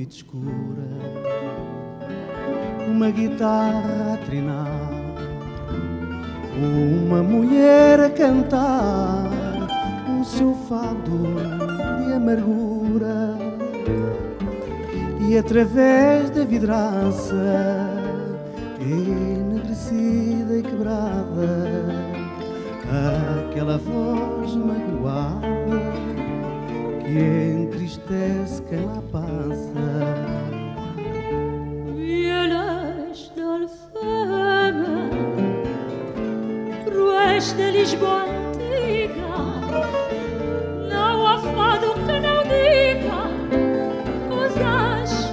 noite escura, uma guitarra a trinar, uma mulher a cantar o seu fado de amargura, e através da vidraça enegrecida e quebrada, aquela voz magoada que entristece quem lá passa. Violas da Alfama, ruas de Lisboa antiga, não há fado que não diga coisas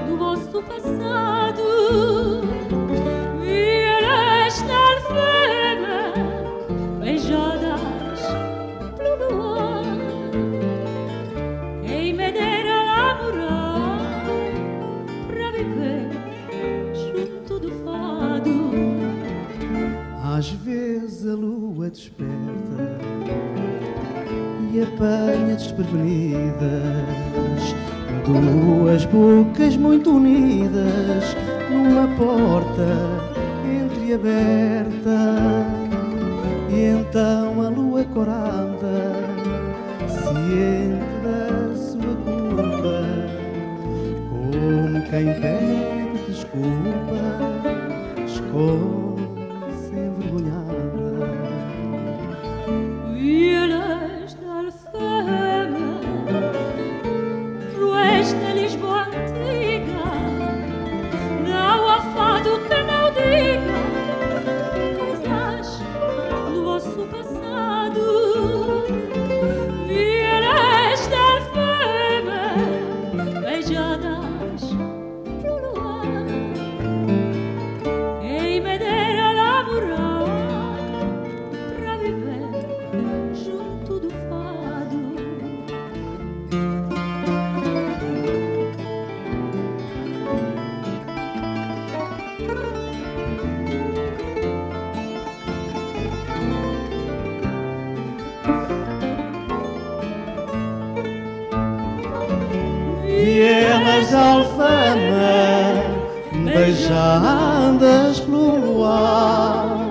do vosso passado. Violas da Alfama, beijadas pelo luar, quem me dera namorar para viver junto do fado. Às vezes a lua desperta e apanha desprevenidas duas bocas muito unidas numa porta entreaberta, e então a lua corada, ciente da sua culpa, como quem pede desculpa, esconde-se envergonhada. Violas da Alfama, ruas de Lisboa antiga, não há fado que não diga coisas do vosso passado. Violas da Alfama, beijadas pelo luar, quem me dera namorar para viver junto do fado. Vielas de Alfama, beijadas pelo luar,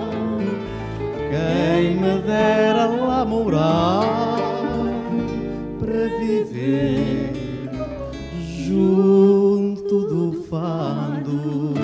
quem me dera lá morar para viver junto do fado.